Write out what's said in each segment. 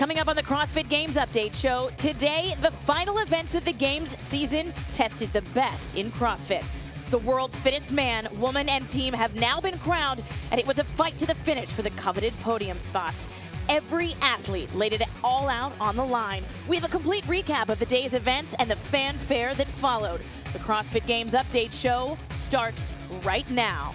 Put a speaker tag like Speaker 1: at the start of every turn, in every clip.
Speaker 1: Coming up on the CrossFit Games Update Show, today the final events of the Games season tested the best in CrossFit. The world's fittest man, woman, and team have now been crowned, and it was a fight to the finish for the coveted podium spots. Every athlete laid it all out on the line. We have a complete recap of the day's events and the fanfare that followed. The CrossFit Games Update Show starts right now.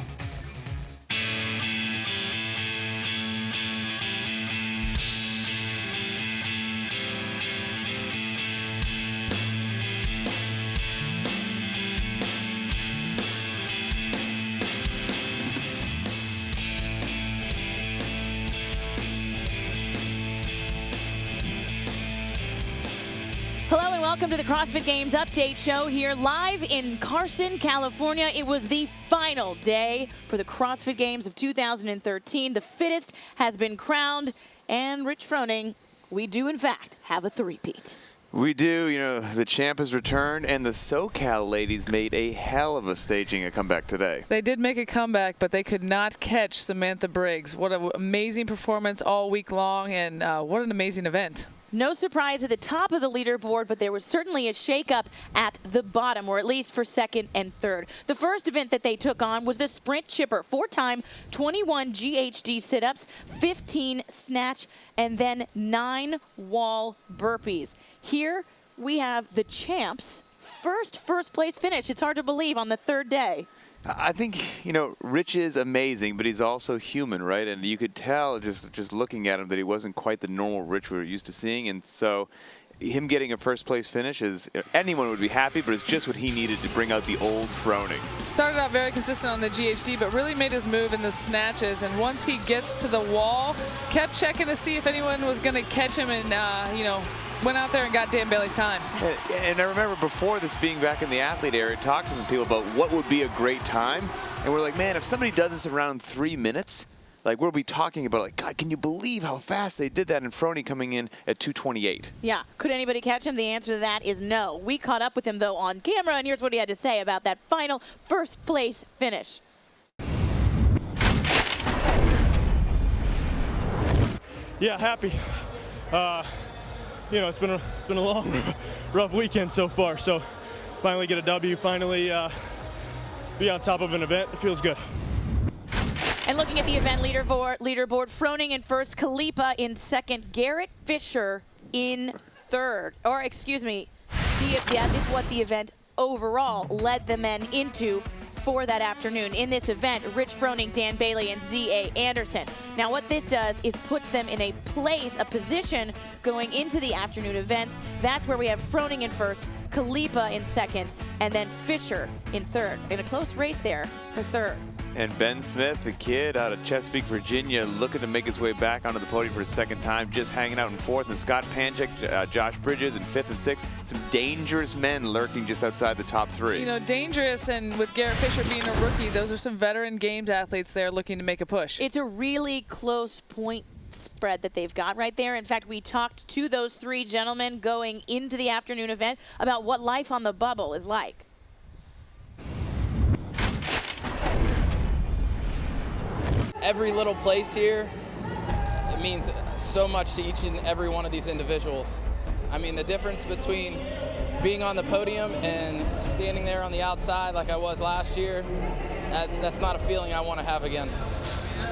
Speaker 1: Hello and welcome to the CrossFit Games Update Show here live in Carson, California. It was the final day for the CrossFit Games of 2013. The fittest has been crowned, and Rich Froning, we do in fact have a three-peat.
Speaker 2: We do. You know, the champ has returned, and the SoCal ladies made a hell of a staging a comeback today.
Speaker 3: They did make a comeback, but they could not catch Samantha Briggs. What an amazing performance all week long, and what an amazing event.
Speaker 1: No surprise at the top of the leaderboard, but there was certainly a shakeup at the bottom, or at least for second and third. The first event that they took on was the sprint chipper, 4-time 21 GHD sit-ups, 15 snatch, and then 9 wall burpees. Here we have the champs' first place finish. It's hard to believe on the third day.
Speaker 2: I think, you know, Rich is amazing, but he's also human, right? And you could tell just looking at him that he wasn't quite the normal Rich we were used to seeing. And so him getting a first place finish is, anyone would be happy, but it's just what he needed to bring out the old Froning.
Speaker 3: Started out very consistent on the GHD, but really made his move in the snatches. And once he gets to the wall, kept checking to see if anyone was going to catch him, and, you know, went out there and got Dan Bailey's time.
Speaker 2: And I remember before this being back in the athlete area, talking to some people about what would be a great time. And we're like, man, if somebody does this around 3 minutes, like we'll be talking about, like, God, can you believe how fast they did that? And Froning coming in at 2:28.
Speaker 1: Yeah. Could anybody catch him? The answer to that is no. We caught up with him, though, on camera, and here's what he had to say about that final first place finish.
Speaker 4: Yeah, happy. You know, it's been a long, rough weekend so far. So finally get a W, finally be on top of an event. It feels good.
Speaker 1: And looking at the event leaderboard, Froning in first, Khalipa in second, Garrett Fisher in third. Or excuse me, that is what the event overall led the men into for that afternoon. In this event, Rich Froning, Dan Bailey, and Z.A. Anderson. Now what this does is puts them in a position going into the afternoon events. That's where we have Froning in first, Khalipa in second, and then Fisher in third. In a close race there for third.
Speaker 2: And Ben Smith, the kid out of Chesapeake, Virginia, looking to make his way back onto the podium for a second time, just hanging out in fourth. And Scott Panchik, Josh Bridges in fifth and sixth. Some dangerous men lurking just outside the top three.
Speaker 3: You know, dangerous, and with Garrett Fisher being a rookie, those are some veteran Games athletes there looking to make a push.
Speaker 1: It's a really close point spread that they've got right there. In fact, we talked to those three gentlemen going into the afternoon event about what life on the bubble is like.
Speaker 5: Every little place here, it means so much to each and every one of these individuals. I mean, the difference between being on the podium and standing there on the outside like I was last year, that's not a feeling I want to have again.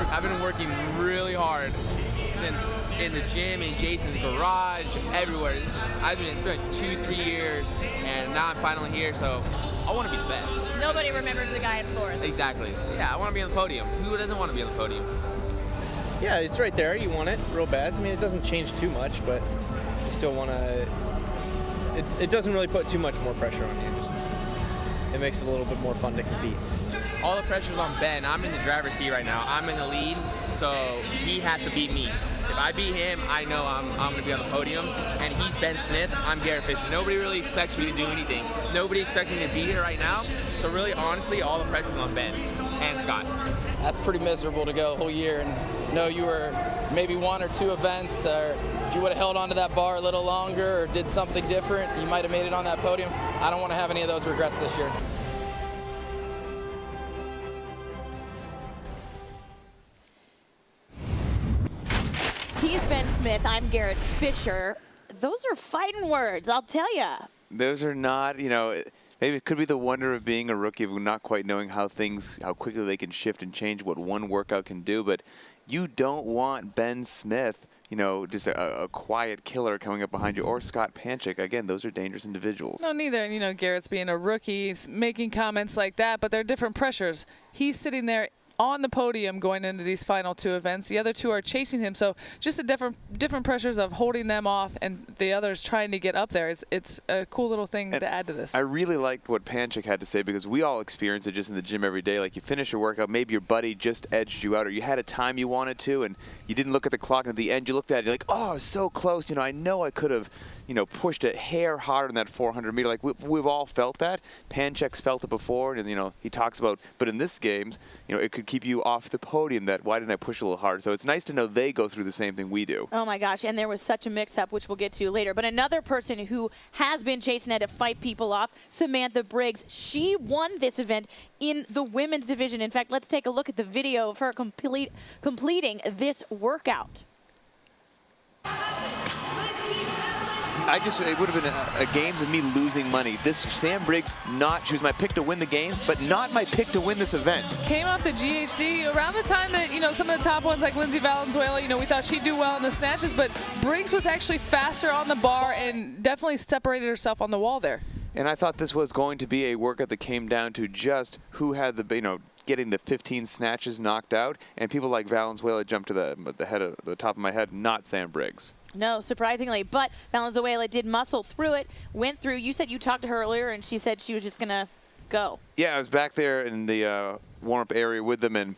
Speaker 6: I've been working really hard since in the gym, in Jason's garage, everywhere. I've been like 2-3 years, and now I'm finally here, so I want to be the best.
Speaker 1: Nobody remembers the guy in fourth.
Speaker 6: Exactly. Yeah, I want to be on the podium. Who doesn't want to be on the podium?
Speaker 7: Yeah, it's right there. You want it real bad. I mean, it doesn't change too much, but you still want to. It doesn't really put too much more pressure on you. Just it makes it a little bit more fun to compete.
Speaker 6: All the pressure's on Ben. I'm in the driver's seat right now. I'm in the lead, so he has to beat me. If I beat him, I know I'm going to be on the podium. And he's Ben Smith, I'm Garrett Fisher. Nobody really expects me to do anything. Nobody expects me to be here right now. So really, honestly, all the pressure's on Ben and Scott.
Speaker 5: That's pretty miserable to go a whole year and know you were maybe 1 or 2 events, or if you would have held onto that bar a little longer or did something different, you might have made it on that podium. I don't want to have any of those regrets this year.
Speaker 1: He's Ben Smith. Smith. I'm Garrett Fisher. Those are fighting words, I'll tell you.
Speaker 2: Those are not, maybe it could be the wonder of being a rookie, of not quite knowing how quickly they can shift and change what one workout can do. But you don't want Ben Smith, just a quiet killer coming up behind you, or Scott Panchik. Again, those are dangerous individuals.
Speaker 3: No, neither. And, Garrett's being a rookie, he's making comments like that, but they're different pressures. He's sitting there on the podium going into these final 2 events. The other 2 are chasing him, so just the different pressures of holding them off and the others trying to get up there. It's a cool little thing to add to this.
Speaker 2: I really liked what Panchik had to say, because we all experience it just in the gym every day. Like, you finish a workout, maybe your buddy just edged you out, or you had a time you wanted to and you didn't look at the clock, and at the end you looked at it, you're like, oh, I was so close. I know I could have pushed a hair harder in that 400 meter. Like, we've all felt that. Panchik's felt it before, and he talks about, but in this games, it could keep you off the podium. That why didn't I push a little harder? So it's nice to know they go through the same thing we do.
Speaker 1: Oh my gosh, and there was such a mix-up, which we'll get to later. But another person who has been chasing had to fight people off, Samantha Briggs. She won this event in the women's division. In fact, let's take a look at the video of her completing this workout.
Speaker 2: It would have been a games of me losing money. This Sam Briggs, she was my pick to win the games, but not my pick to win this event.
Speaker 3: Came off the GHD around the time that, some of the top ones like Lindsay Valenzuela, we thought she'd do well in the snatches, but Briggs was actually faster on the bar and definitely separated herself on the wall there.
Speaker 2: And I thought this was going to be a workout that came down to just who had getting the 15 snatches knocked out, and people like Valenzuela jumped to the top of my head, not Sam Briggs.
Speaker 1: No, surprisingly, but Valenzuela did muscle through it, went through. You said you talked to her earlier, and she said she was just going to go. Yeah,
Speaker 2: I was back there in the warm-up area with them, and,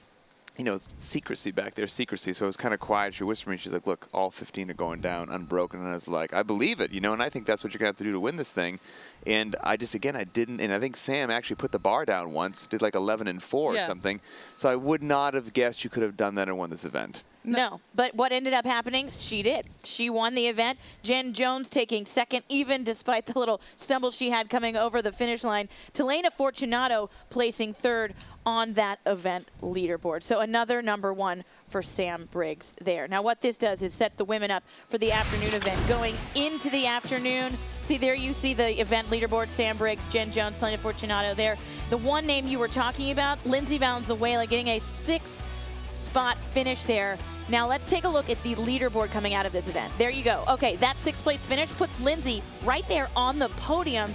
Speaker 2: secrecy back there, secrecy. So it was kind of quiet. She whispered to me, she's like, look, all 15 are going down unbroken. And I was like, I believe it, and I think that's what you're going to have to do to win this thing. And I didn't, and I think Sam actually put the bar down once, did like 11 and 4 or something. So I would not have guessed you could have done that and won this event.
Speaker 1: No, but what ended up happening, she did. She won the event. Jen Jones taking second, even despite the little stumble she had coming over the finish line. Telena Fortunato placing third on that event leaderboard. So another #1 for Sam Briggs there. Now what this does is set the women up for the afternoon event. Going into the afternoon, see there you see the event leaderboard, Sam Briggs, Jen Jones, Telena Fortunato there. The one name you were talking about, Lindsay Valenzuela, getting a 6-spot finish there. Now let's take a look at the leaderboard coming out of this event. There you go. Okay, that 6th place finish puts Lindsay right there on the podium.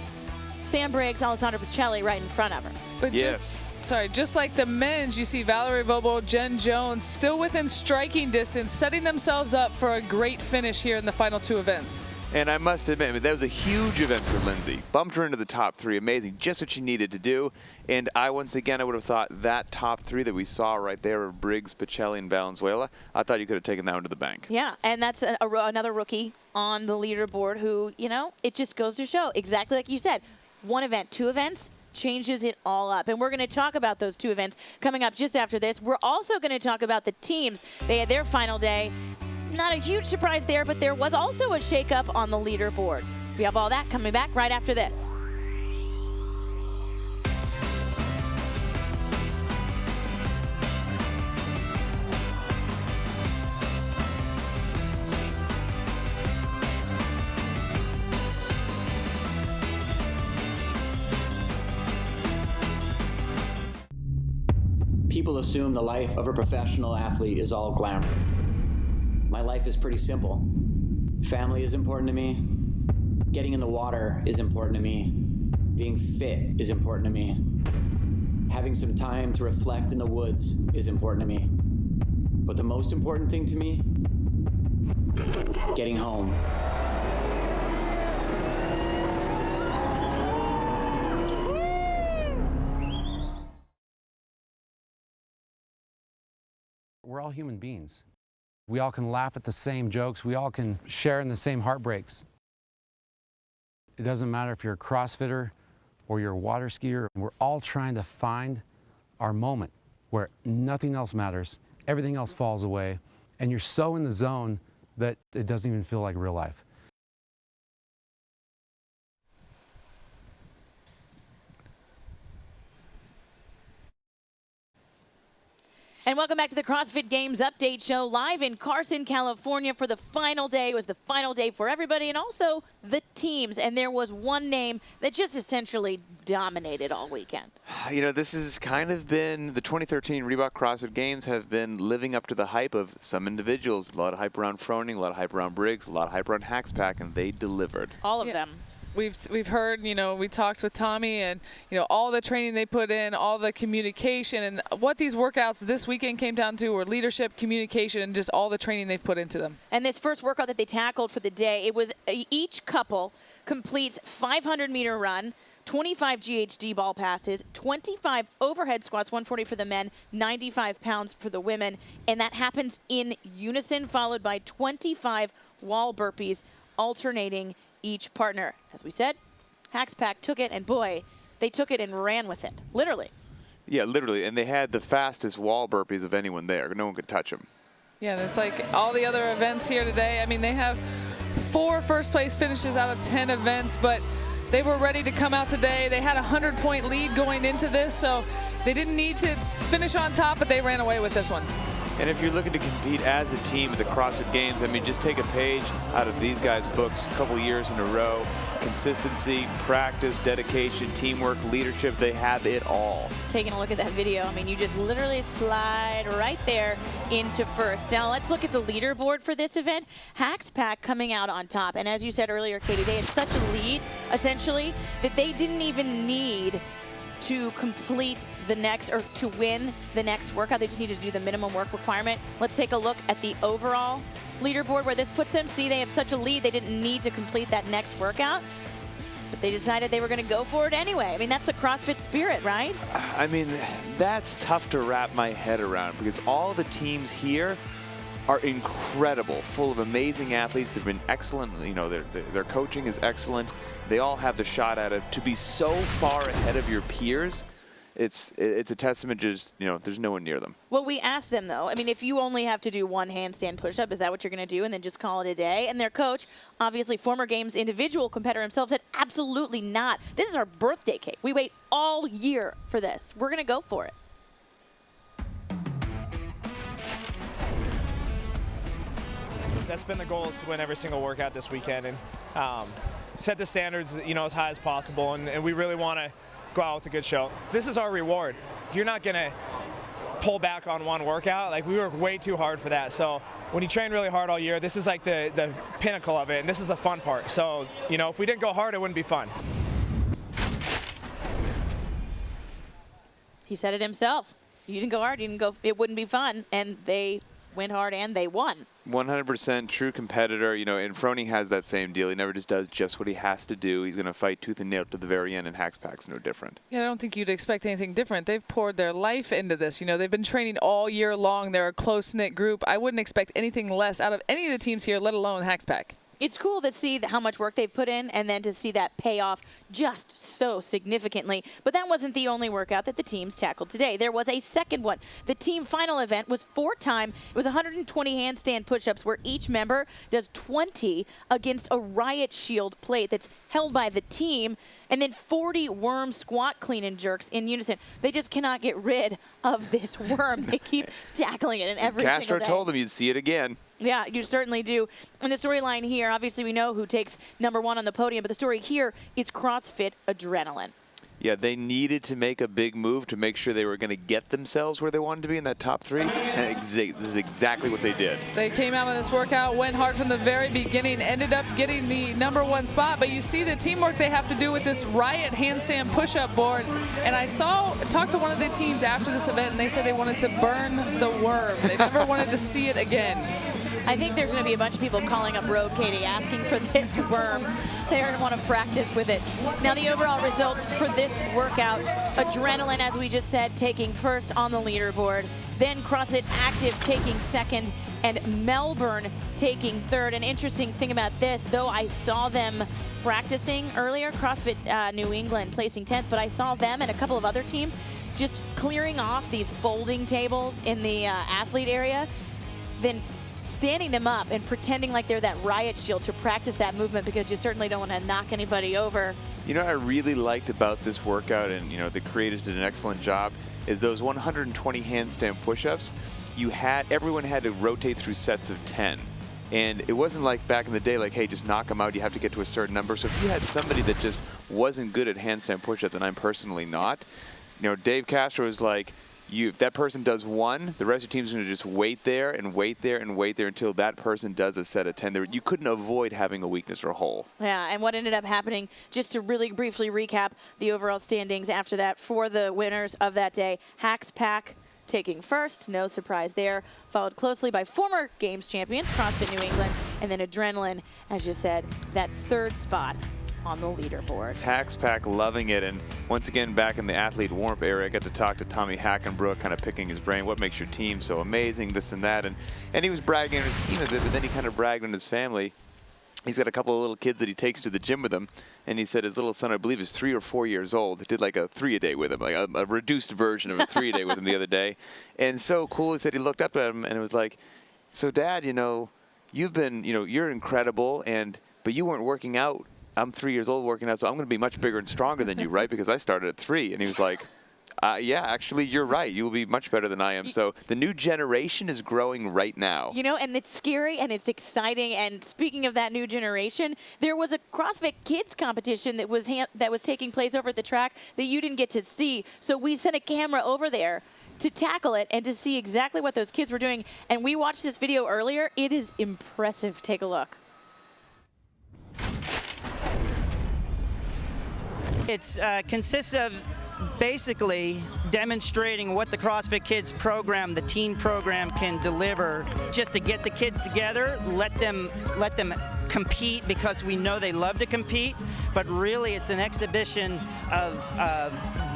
Speaker 1: Sam Briggs, Alessandra Pacelli right in front of her.
Speaker 3: But just like the men's, you see Valerie Vobo, Jen Jones still within striking distance, setting themselves up for a great finish here in the final 2 events.
Speaker 2: And I must admit, that was a huge event for Lindsay. Bumped her into the top 3. Amazing. Just what she needed to do. And I would have thought that top 3 that we saw right there of Briggs, Pacelli, and Valenzuela, I thought you could have taken that one to the bank.
Speaker 1: Yeah, and that's another rookie on the leaderboard who, it just goes to show, exactly like you said, 1 event, 2 events, changes it all up. And we're going to talk about those 2 events coming up just after this. We're also going to talk about the teams. They had their final day. Not a huge surprise there, but there was also a shakeup on the leaderboard. We have all that coming back right after this.
Speaker 8: People assume the life of a professional athlete is all glamour. My life is pretty simple. Family is important to me. Getting in the water is important to me. Being fit is important to me. Having some time to reflect in the woods is important to me. But the most important thing to me, getting home.
Speaker 9: We're all human beings. We all can laugh at the same jokes. We all can share in the same heartbreaks. It doesn't matter if you're a CrossFitter or you're a water skier. We're all trying to find our moment where nothing else matters, everything else falls away, and you're so in the zone that it doesn't even feel like real life.
Speaker 1: And welcome back to the CrossFit Games Update Show, live in Carson, California for the final day. It was the final day for everybody and also the teams. And there was one name that just essentially dominated all weekend.
Speaker 2: You know, this has kind of been, the 2013 Reebok CrossFit Games have been living up to the hype of some individuals. A lot of hype around Froning, a lot of hype around Briggs, a lot of hype around Haxpack, and they delivered.
Speaker 1: All of them.
Speaker 3: We've heard, you know, we talked with Tommy and, you know, all the training they put in, all the communication, and what these workouts this weekend came down to were leadership, communication, and just all the training they've put into them.
Speaker 1: And this first workout that they tackled for the day, it was each couple completes 500-meter run, 25 GHD ball passes, 25 overhead squats, 140 for the men, 95 pounds for the women, and that happens in unison, followed by 25 wall burpees, alternating each partner. As we said, Haxpack took it, and boy, they took it and ran with it, literally.
Speaker 2: Yeah, literally, and they had the fastest wall burpees of anyone there. No one could touch them.
Speaker 3: Yeah, it's like all the other events here today. I mean, they have 4 first-place finishes out of 10 events, but they were ready to come out today. They had a 100-point lead going into this, so they didn't need to finish on top, but they ran away with this one.
Speaker 2: And if you're looking to compete as a team at the CrossFit Games, I mean, just take a page out of these guys' books a couple years in a row. Consistency, practice, dedication, teamwork, leadership, they have it all.
Speaker 1: Taking a look at that video, I mean, you just literally slide right there into first. Now let's look at the leaderboard for this event. Haxpack coming out on top. And as you said earlier, Katie, they had such a lead, essentially, that they didn't even need to complete the next, or to win the next workout. They just need to do the minimum work requirement. Let's take a look at the overall leaderboard where this puts them. See, they have such a lead, they didn't need to complete that next workout, but they decided they were gonna go for it anyway. I mean, that's the CrossFit spirit, right?
Speaker 2: I mean, that's tough to wrap my head around because all the teams here are incredible, full of amazing athletes. They've been excellent. You know, their coaching is excellent. They all have the shot at it. To be so far ahead of your peers, it's a testament. Just, you know, there's no one near them.
Speaker 1: Well, we asked them though. I mean, if you only have to do one handstand push-up, is that what you're going to do, and then just call it a day? And their coach, obviously former Games individual competitor himself, said absolutely not. This is our birthday cake. We wait all year for this. We're going to go for it.
Speaker 10: That's been the goal, is to win every single workout this weekend and set the standards, you know, as high as possible. And we really want to go out with a good show. This is our reward. You're not going to pull back on one workout. Like, we work way too hard for that. So when you train really hard all year, this is like the pinnacle of it, and this is the fun part. So, you know, if we didn't go hard, it wouldn't be fun.
Speaker 1: He said it himself. You didn't go hard, you didn't go, it wouldn't be fun, and they went hard and they won.
Speaker 2: 100% true competitor, you know, and Froning has that same deal. He never just does just what he has to do. He's going to fight tooth and nail to the very end, and Haxpack's no different.
Speaker 3: Yeah, I don't think you'd expect anything different. They've poured their life into this. You know, they've been training all year long. They're a close-knit group. I wouldn't expect anything less out of any of the teams here, let alone Haxpack.
Speaker 1: It's cool to see how much work they've put in and then to see that pay off just so significantly. But that wasn't the only workout that the teams tackled today. There was a second one. The team final event was 4-time. It was 120 handstand push-ups where each member does 20 against a riot shield plate that's held by the team, and then 40 worm squat clean and jerks in unison. They just cannot get rid of this worm. They keep tackling it in every
Speaker 2: Castro
Speaker 1: single day.
Speaker 2: told them you'd see it again.
Speaker 1: Yeah, you certainly do. And the storyline here, obviously we know who takes #1 on the podium, but the story here is CrossFit Adrenaline.
Speaker 2: Yeah, they needed to make a big move to make sure they were going to get themselves where they wanted to be in that top 3, and this is exactly what they did.
Speaker 3: They came out on this workout, went hard from the very beginning, ended up getting the #1 spot, but you see the teamwork they have to do with this riot handstand push-up board. And I talked to one of the teams after this event, and they said they wanted to burn the worm. They never wanted to see it again.
Speaker 1: I think there's going to be a bunch of people calling up Road Katie asking for this worm. They're going to want to practice with it. Now the overall results for this workout, Adrenaline, as we just said, taking first on the leaderboard. Then CrossFit Active taking second, and Melbourne taking third. An interesting thing about this, though I saw them practicing earlier, CrossFit New England placing 10th, but I saw them and a couple of other teams just clearing off these folding tables in the athlete area, then standing them up and pretending like they're that riot shield to practice that movement, because you certainly don't want to knock anybody over
Speaker 2: You know what I really liked about this workout, and you know the creators did an excellent job, is those 120 handstand push-ups. Everyone had to rotate through sets of 10. And it wasn't like back in the day, like, hey, just knock them out, you have to get to a certain number. So if you had somebody that just wasn't good at handstand push-up, and I'm personally not, you know, Dave Castro was like, if that person does one, the rest of your team's going to just wait there and wait there and wait there until that person does a set of 10. You couldn't avoid having a weakness or a hole.
Speaker 1: Yeah, and what ended up happening, just to really briefly recap the overall standings after that for the winners of that day, Hacks Pack taking first, no surprise there, followed closely by former Games champions, CrossFit New England, and then Adrenaline, as you said, that third spot on the leaderboard.
Speaker 2: Hacks Pack loving it, and once again back in the athlete warm-up area, I got to talk to Tommy Hackenbrook, kind of picking his brain, what makes your team so amazing, this and that, and he was bragging on his team a bit, but then he kind of bragged on his family. He's got a couple of little kids that he takes to the gym with him, and he said his little son, I believe, is 3 or 4 years old, did like a 3-a-day with him, like a reduced version of a 3-a-day with him the other day. And so cool, he said he looked up at him and it was like, so Dad, you know, you're incredible, but you weren't working out. I'm 3 years old working out, so I'm going to be much bigger and stronger than you, right? Because I started at 3. And he was like, yeah, actually, you're right. You'll be much better than I am. So the new generation is growing right now.
Speaker 1: You know, and it's scary and it's exciting. And speaking of that new generation, there was a CrossFit Kids competition that was taking place over at the track that you didn't get to see. So we sent a camera over there to tackle it and to see exactly what those kids were doing. And we watched this video earlier. It is impressive. Take a look.
Speaker 11: It consists of basically demonstrating what the CrossFit Kids program, the teen program, can deliver, just to get the kids together, let them compete, because we know they love to compete, but really it's an exhibition of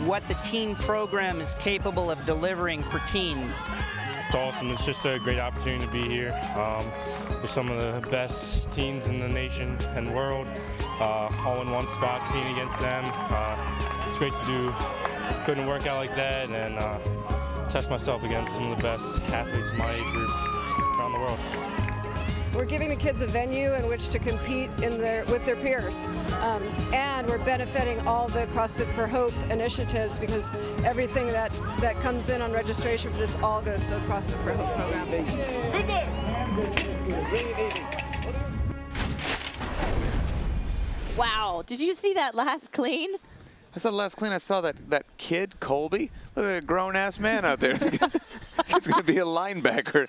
Speaker 11: what the teen program is capable of delivering for teens.
Speaker 12: It's awesome. It's just a great opportunity to be here with some of the best teams in the nation and world, all in one spot, competing against them. It's great to do a workout like that and test myself against some of the best athletes in my age group around the world.
Speaker 13: We're giving the kids a venue in which to compete with their peers. And we're benefiting all the CrossFit for Hope initiatives, because everything that comes in on registration for this all goes to the CrossFit for Hope program.
Speaker 1: Wow, did you see that last clean?
Speaker 2: I saw the last clean. I saw that kid, Colby. Look at a grown-ass man out there. He's going to be a linebacker.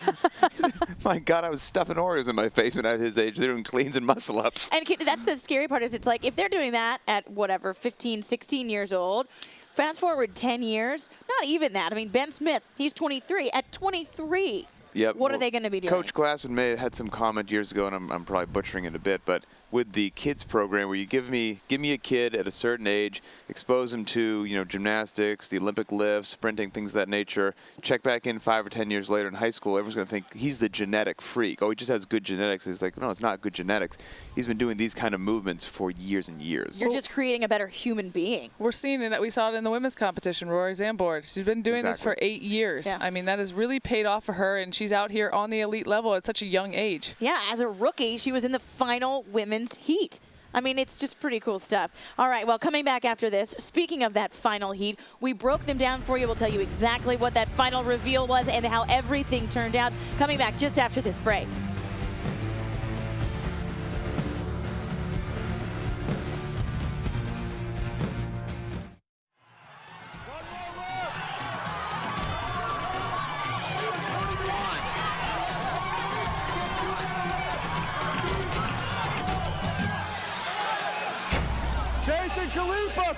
Speaker 2: My God, I was stuffing Oreos in my face when I was his age. They're doing cleans and muscle-ups.
Speaker 1: And that's the scary part, is it's like if they're doing that at whatever, 15, 16 years old, fast forward 10 years, not even that. I mean, Ben Smith, he's 23. At 23,
Speaker 2: yep.
Speaker 1: What are they going to be doing?
Speaker 2: Coach Glassman had some comment years ago, and I'm probably butchering it a bit, but with the kids program, where you give me a kid at a certain age, expose him to gymnastics, the Olympic lifts, sprinting, things of that nature. Check back in 5 or 10 years later in high school, everyone's going to think he's the genetic freak. Oh, he just has good genetics. It's like, no, it's not good genetics. He's been doing these kind of movements for years and years.
Speaker 1: You're just creating a better human being.
Speaker 3: We're seeing it. We saw it in the women's competition. Rory Zambord, she's been doing this for 8 years.
Speaker 1: Yeah.
Speaker 3: I mean, that has really paid off for her, and she's out here on the elite level at such a young age.
Speaker 1: Yeah, as a rookie, she was in the final women's heat. I mean, it's just pretty cool stuff. All right, well, coming back after this, speaking of that final heat, we broke them down for you. We'll tell you exactly what that final reveal was and how everything turned out. Coming back just after this break.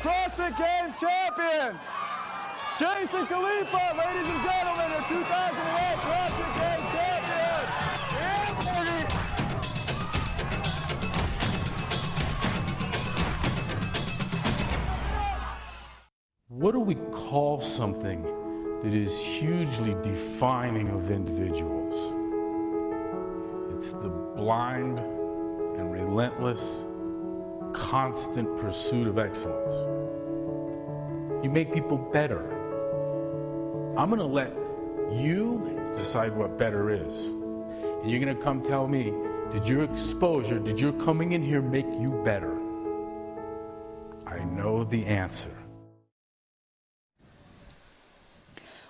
Speaker 14: CrossFit Games champion. Jason Khalifa, ladies and gentlemen, the 2008 CrossFit Games champion.
Speaker 15: What do we call something that is hugely defining of individuals? It's the blind and relentless, constant pursuit of excellence. You make people better. I'm gonna let you decide what better is. And you're gonna come tell me, did your exposure, did your coming in here make you better? I know the answer.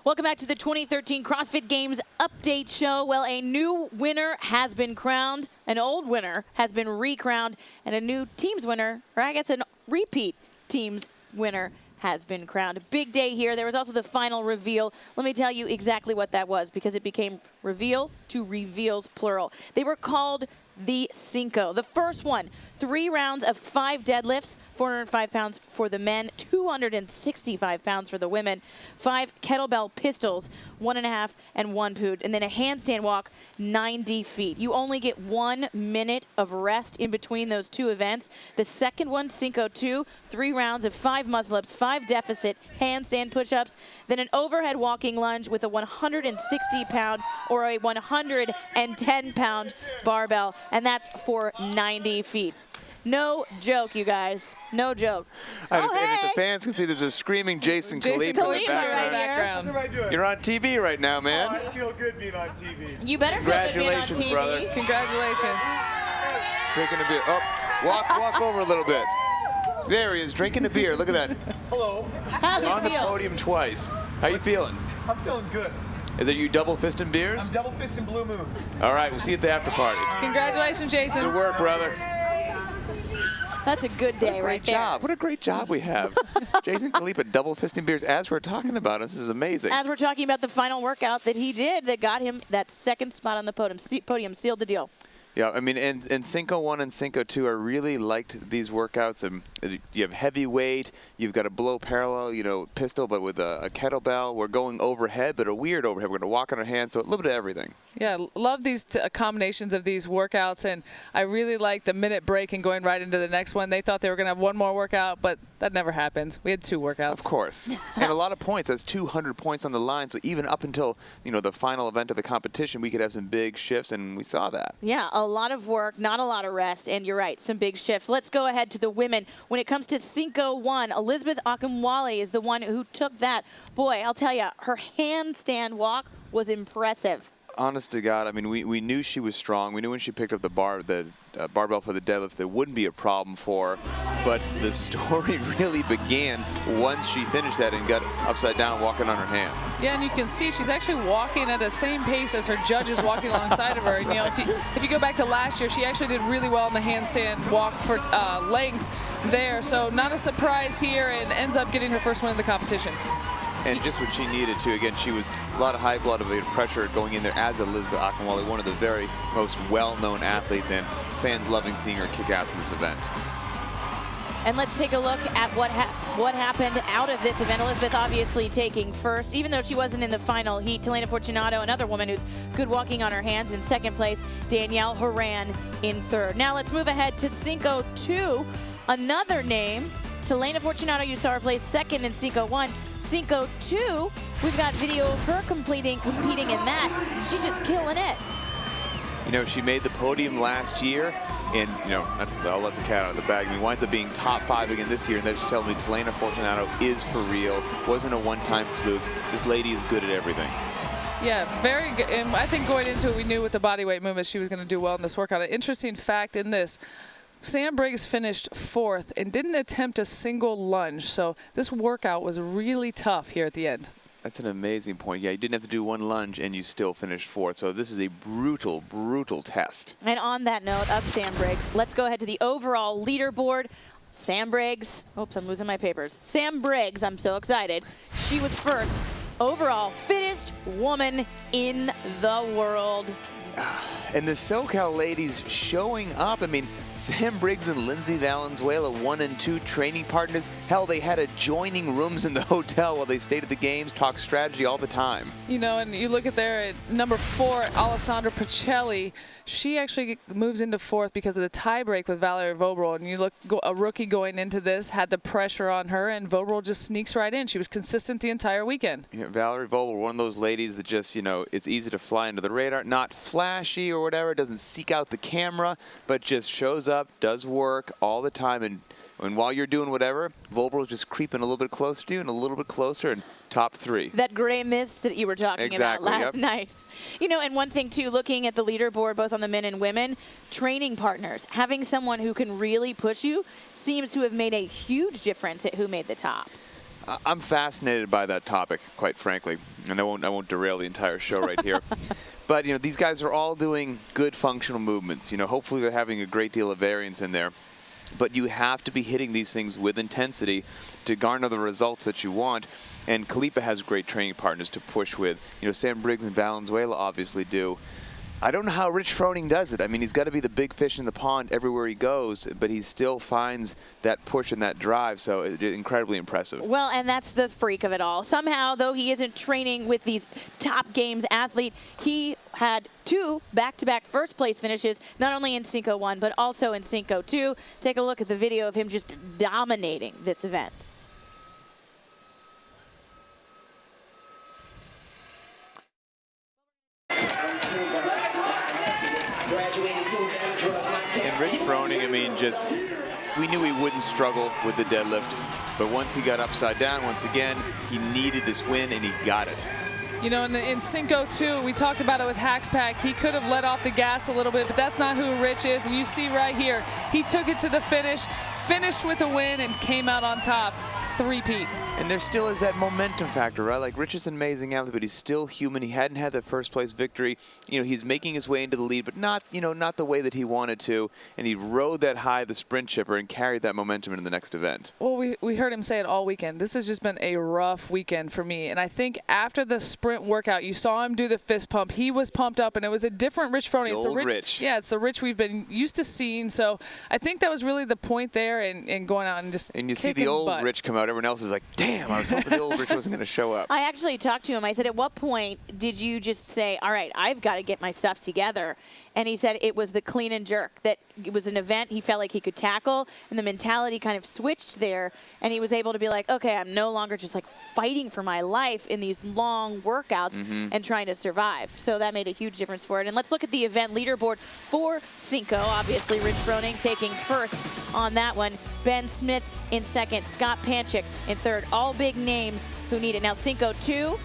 Speaker 1: Welcome back to the 2013 CrossFit Games update show. Well, a new winner has been crowned, an old winner has been recrowned, and a new team's winner, or I guess a repeat team's winner has been crowned. A big day here. There was also the final reveal. Let me tell you exactly what that was, because it became reveal to reveals plural. They were called the Cinco. The first one, 3 rounds of 5 deadlifts, 405 pounds for the men, 265 pounds for the women, 5 kettlebell pistols, 1.5 and 1 pood, and then a handstand walk, 90 feet. You only get 1 minute of rest in between those 2 events. The second one, Cinco 2, 3 rounds of 5 muscle-ups, 5 deficit handstand push-ups, then an overhead walking lunge with a 160-pound or a 110-pound barbell, and that's for 90 feet. No joke, you guys. No joke.
Speaker 2: And if the fans can see, there's a screaming Jason Khalifa in the background.
Speaker 1: Right here.
Speaker 2: You're on TV right now, man.
Speaker 14: I feel good being on TV.
Speaker 1: You better feel good being on
Speaker 2: Congratulations,
Speaker 1: TV.
Speaker 2: brother.
Speaker 3: Congratulations.
Speaker 2: Drinking a beer. Oh, walk over a little bit. There he is, drinking a beer. Look at that.
Speaker 14: Hello.
Speaker 1: How's
Speaker 2: You're on
Speaker 1: it
Speaker 2: the
Speaker 1: feel?
Speaker 2: podium twice. How you feeling?
Speaker 14: I'm feeling good.
Speaker 2: Is it you double fisting beers?
Speaker 14: I'm double fisting blue moons.
Speaker 2: All right, we'll see you at the after party.
Speaker 3: Congratulations, Jason.
Speaker 2: Good work, brother.
Speaker 1: That's a good day right there.
Speaker 2: Great job. What a great job we have. Jason Khalifa double fisting beers as we're talking about. This is amazing.
Speaker 1: As we're talking about the final workout that he did that got him that second spot on the podium, sealed the deal.
Speaker 2: Yeah, I mean, and Cinco 1 and Cinco 2, I really liked these workouts. And you have heavy weight, you've got a below parallel, pistol, but with a kettlebell. We're going overhead, but a weird overhead. We're going to walk on our hands, so a little bit of everything.
Speaker 3: Yeah, love these combinations of these workouts, and I really like the minute break and going right into the next one. They thought they were going to have one more workout, but that never happens. We had 2 workouts.
Speaker 2: Of course. And a lot of points. That's 200 points on the line. So even up until, the final event of the competition, we could have some big shifts, and we saw that.
Speaker 1: Yeah, a lot of work, not a lot of rest, and you're right, some big shifts. Let's go ahead to the women. When it comes to Cinco 1, Elizabeth Akinwale is the one who took that. Boy, I'll tell you, her handstand walk was impressive.
Speaker 2: Honest to God, I mean, we knew she was strong. We knew when she picked up the barbell for the deadlift, there wouldn't be a problem for her. But the story really began once she finished that and got upside down walking on her hands.
Speaker 3: Yeah, and you can see she's actually walking at the same pace as her judges walking alongside of her. And, if you go back to last year, she actually did really well in the handstand walk for length there. So not a surprise here, and ends up getting her first win of the competition.
Speaker 2: And just what she needed to. Again, she was a lot of high blood pressure going in there as Elizabeth Akinwale, one of the very most well-known athletes, and fans loving seeing her kick ass in this event.
Speaker 1: And let's take a look at what happened out of this event. Elizabeth obviously taking first, even though she wasn't in the final heat. Telena Fortunato, another woman who's good walking on her hands, in second place. Danielle Horan in third. Now let's move ahead to Cinco 2. Another name, Telena Fortunato, you saw her place second in Cinco 1. Cinco 2, we've got video of her competing in that. She's just killing it.
Speaker 2: She made the podium last year, and, I'll let the cat out of the bag. I mean, winds up being top 5 again this year, and they're just telling me Telena Fortunato is for real. Wasn't a one-time fluke. This lady is good at everything.
Speaker 3: Yeah, very good. And I think going into it, we knew with the bodyweight movements she was going to do well in this workout. An interesting fact in this, Sam Briggs finished 4th and didn't attempt a single lunge. So this workout was really tough here at the end.
Speaker 2: That's an amazing point. Yeah, you didn't have to do one lunge, and you still finished 4th. So this is a brutal, brutal test.
Speaker 1: And on that note of Sam Briggs, let's go ahead to the overall leaderboard. Sam Briggs, oops, I'm losing my papers. Sam Briggs, I'm so excited. She was first overall fittest woman in the world.
Speaker 2: And the SoCal ladies showing up. I mean, Sam Briggs and Lindsay Valenzuela, 1 and 2 training partners. Hell, they had adjoining rooms in the hotel while they stayed at the games, talked strategy all the time.
Speaker 3: And you look at there at number 4, Alessandra Pacelli. She actually moves into 4th because of the tie break with Valerie Vobrel. And you look, a rookie going into this, had the pressure on her, and Vobrel just sneaks right in. She was consistent the entire weekend.
Speaker 2: Yeah, Valerie Vobrel, one of those ladies that just, it's easy to fly under the radar. Not flat flashy or whatever, doesn't seek out the camera, but just shows up, does work all the time, and while you're doing whatever, Volber's just creeping a little bit closer to you and a little bit closer, and top 3.
Speaker 1: That gray mist that you were talking about last night. You know, and one thing, too, looking at the leaderboard, both on the men and women, training partners, having someone who can really push you seems to have made a huge difference at who made the top.
Speaker 2: I'm fascinated by that topic, quite frankly, and I won't derail the entire show right here. But, you know, these guys are all doing good functional movements. You know, hopefully they're having a great deal of variance in there. But you have to be hitting these things with intensity to garner the results that you want. And Khalipa has great training partners to push with. You know, Sam Briggs and Valenzuela obviously do. I don't know how Rich Froning does it. I mean, he's got to be the big fish in the pond everywhere he goes, but he still finds that push and that drive, so it's incredibly impressive.
Speaker 1: Well, and that's the freak of it all. Somehow, though he isn't training with these top games athlete, he had 2 back-to-back first-place finishes, not only in Cinco 1, but also in Cinco 2. Take a look at the video of him just dominating this event.
Speaker 2: And Rich Froning, I mean, just, we knew he wouldn't struggle with the deadlift, but once he got upside down, once again, he needed this win, and he got it.
Speaker 3: You know, in Cinco 2, we talked about it with Hackspack. He could have let off the gas a little bit, but that's not who Rich is. And you see right here, he took it to the finish, finished with a win, and came out on top. 3-peat.
Speaker 2: And there still is that momentum factor, right? Like, Rich is an amazing athlete, but he's still human. He hadn't had that first place victory. You know, he's making his way into the lead, but not, you know, not the way that he wanted to. And he rode that high, the sprint chipper, and carried that momentum into the next event.
Speaker 3: Well, we heard him say it all weekend. This has just been a rough weekend for me. And I think after the sprint workout, you saw him do the fist pump. He was pumped up, and it was a different Rich Froning.
Speaker 2: It's the Rich.
Speaker 3: Yeah, it's the Rich we've been used to seeing. So I think that was really the point there in going out and just
Speaker 2: And you see the old
Speaker 3: butt.
Speaker 2: Rich come out. Everyone else is like, damn, I was hoping the old Rich wasn't going to show up.
Speaker 1: I actually talked to him. I said, at what point did you just say, all right, I've got to get my stuff together? And he said it was the clean and jerk, that it was an event he felt like he could tackle, and the mentality kind of switched there, and he was able to be like, okay, I'm no longer just like fighting for my life in these long workouts and trying to survive. So that made a huge difference for it. And let's look at the event leaderboard for Cinco. Obviously, Rich Froning taking first on that one. Ben Smith in second. Scott Panchik in third. All big names who need it. Now, Cinco 2,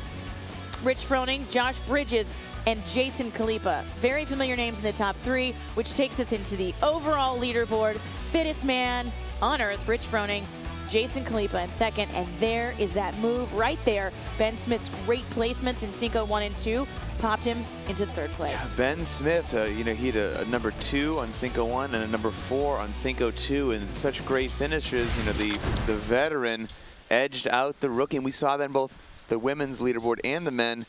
Speaker 1: Rich Froning, Josh Bridges, and Jason Khalipa. Very familiar names in the top 3, which takes us into the overall leaderboard. Fittest man on earth, Rich Froning, Jason Khalipa in second, and there is that move right there. Ben Smith's great placements in Cinco 1 and 2 popped him into third place.
Speaker 2: Yeah, Ben Smith, you know, he had a number 2 on Cinco 1 and a number 4 on Cinco 2, and such great finishes. You know, the veteran edged out the rookie, and we saw that in both the women's leaderboard and the men.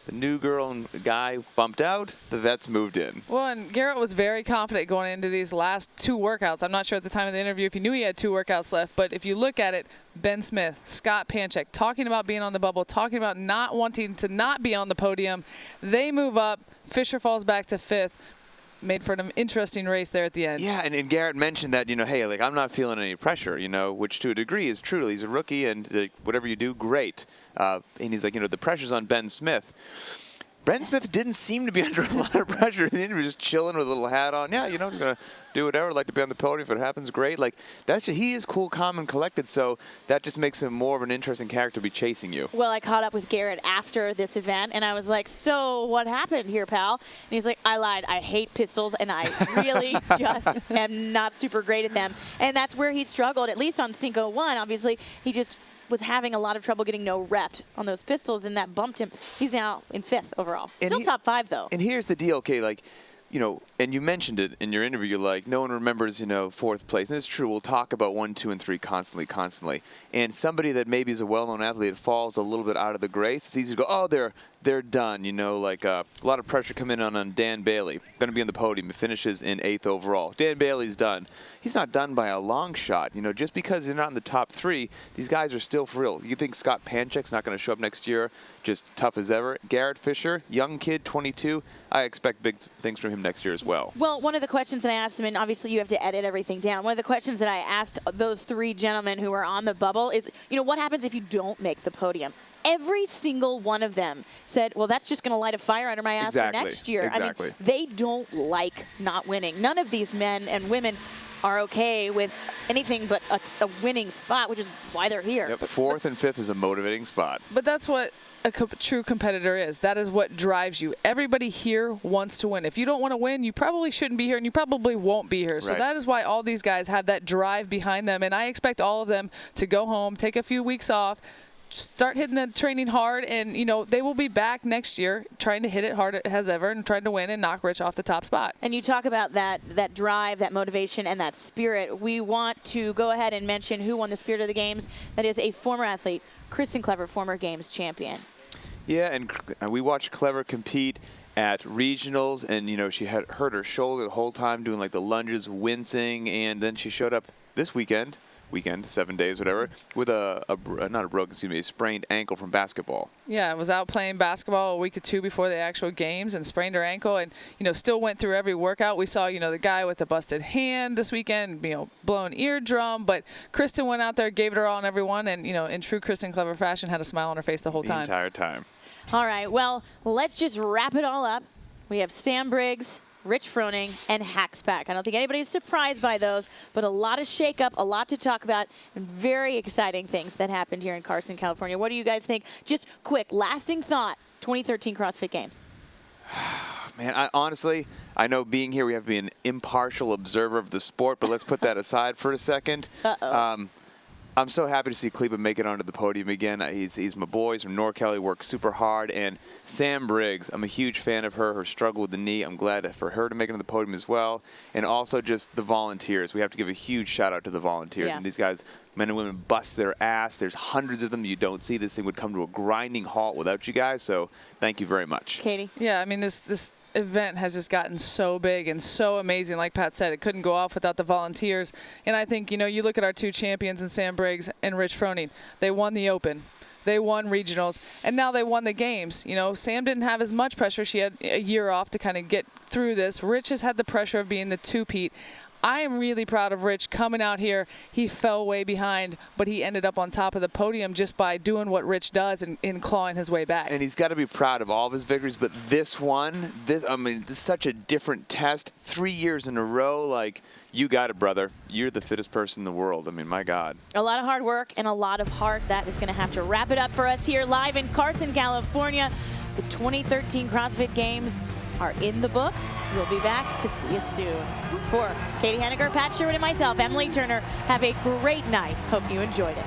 Speaker 2: The new girl and guy bumped out. The vets moved in.
Speaker 3: Well, and Garrett was very confident going into these last 2 workouts. I'm not sure at the time of the interview if he knew he had 2 workouts left, but if you look at it, Ben Smith, Scott Panchik, talking about being on the bubble, talking about not wanting to not be on the podium. They move up. Fisher falls back to 5th. Made for an interesting race there at the end.
Speaker 2: Yeah, and Garrett mentioned that, you know, hey, like, I'm not feeling any pressure, you know, which to a degree is true. He's a rookie, and whatever you do, great. And he's like, you know, the pressure's on Ben Smith. Ben Smith didn't seem to be under a lot of pressure. He was just chilling with a little hat on. Yeah, you know, just going to do whatever. I'd like to be on the podium. If it happens, great. Like, that's just, he is cool, calm, and collected, so that just makes him more of an interesting character to be chasing you.
Speaker 1: Well, I caught up with Garrett after this event, and I was like, so what happened here, pal? And he's like, I lied. I hate pistols, and I really just am not super great at them. And that's where he struggled, at least on Cinco 1. Obviously, he just was having a lot of trouble getting no rep on those pistols, and that bumped him. He's now in 5th overall. Still top 5, though.
Speaker 2: And here's the deal, okay, like, you know, and you mentioned it in your interview, you're like, no one remembers, you know, 4th place. And it's true, we'll talk about 1, 2, and 3 constantly. And somebody that maybe is a well-known athlete falls a little bit out of the grace, it's easy to go, oh, they're done, you know, like a lot of pressure coming on Dan Bailey. Going to be on the podium. He finishes in 8th overall. Dan Bailey's done. He's not done by a long shot. You know, just because they're not in the top 3, these guys are still for real. You think Scott Panchik's not going to show up next year, just tough as ever? Garrett Fisher, young kid, 22. I expect big things from him next year as well.
Speaker 1: Well, one of the questions that I asked him, and obviously you have to edit everything down, one of the questions that I asked those 3 gentlemen who were on the bubble is, you know, what happens if you don't make the podium? every single one of them said, well, that's just going to light a fire under my ass for next year.
Speaker 2: Exactly.
Speaker 1: I mean, they don't like not winning. None of these men and women are okay with anything but a winning spot, which is why they're here.
Speaker 2: Yep, 4th and 5th is a motivating spot.
Speaker 3: But that's what a true competitor is. That is what drives you. Everybody here wants to win. If you don't want to win, you probably shouldn't be here, and you probably won't be here. So that is why all these guys have that drive behind them, and I expect all of them to go home, take a few weeks off, start hitting the training hard, and, you know, they will be back next year trying to hit it hard as ever and trying to win and knock Rich off the top spot.
Speaker 1: And you talk about that drive, that motivation, and that spirit. We want to go ahead and mention who won the Spirit of the Games. That is a former athlete, Kristen Clever, former Games champion.
Speaker 2: Yeah, and we watched Clever compete at regionals, and, you know, she had hurt her shoulder the whole time doing like the lunges, wincing, and then she showed up this weekend, 7 days, whatever, with a sprained ankle from basketball.
Speaker 3: Yeah, I was out playing basketball a week or two before the actual games and sprained her ankle, and, you know, still went through every workout. We saw, you know, the guy with the busted hand this weekend, you know, blown eardrum, but Kristen went out there, gave it her all and everyone, and, you know, in true Kristen Clever fashion, had a smile on her face the whole time.
Speaker 2: The entire time.
Speaker 1: All right, well, let's just wrap it all up. We have Sam Briggs, Rich Froning, and Hackspack. I don't think anybody's surprised by those, but a lot of shakeup, a lot to talk about, and very exciting things that happened here in Carson, California. What do you guys think? Just quick, lasting thought, 2013 CrossFit Games.
Speaker 2: Man, honestly, I know being here, we have to be an impartial observer of the sport, but let's put that aside for a second. I'm so happy to see Cleveland make it onto the podium again. He's my boy. He's from NorCal. He works super hard. And Sam Briggs, I'm a huge fan of her struggle with the knee. I'm glad for her to make it on the podium as well. And also just the volunteers. We have to give a huge shout out to the volunteers.
Speaker 1: Yeah.
Speaker 2: And these guys, men and women, bust their ass. There's hundreds of them you don't see. This thing would come to a grinding halt without you guys. So thank you very much.
Speaker 1: Katie?
Speaker 3: Yeah, I mean, this event has just gotten so big and so amazing. Like Pat said, it couldn't go off without the volunteers. And I think, you know, you look at our two champions in Sam Briggs and Rich Froning. They won the Open. They won regionals, and now they won the games. You know, Sam didn't have as much pressure. She had a year off to kind of get through this. Rich has had the pressure of being the two-peat. I am really proud of Rich coming out here. He fell way behind, but he ended up on top of the podium just by doing what Rich does and clawing his way back.
Speaker 2: And he's got to be proud of all of his victories, but this one, this is such a different test. 3 years in a row, like, you got it, brother. You're the fittest person in the world. I mean, my God.
Speaker 1: A lot of hard work and a lot of heart. That is going to have to wrap it up for us here live in Carson, California. The 2013 CrossFit Games are in the books. We'll be back to see you soon. For Caity Henniger, Pat Sherwood, and myself, Emily Tuner, have a great night. Hope you enjoyed it.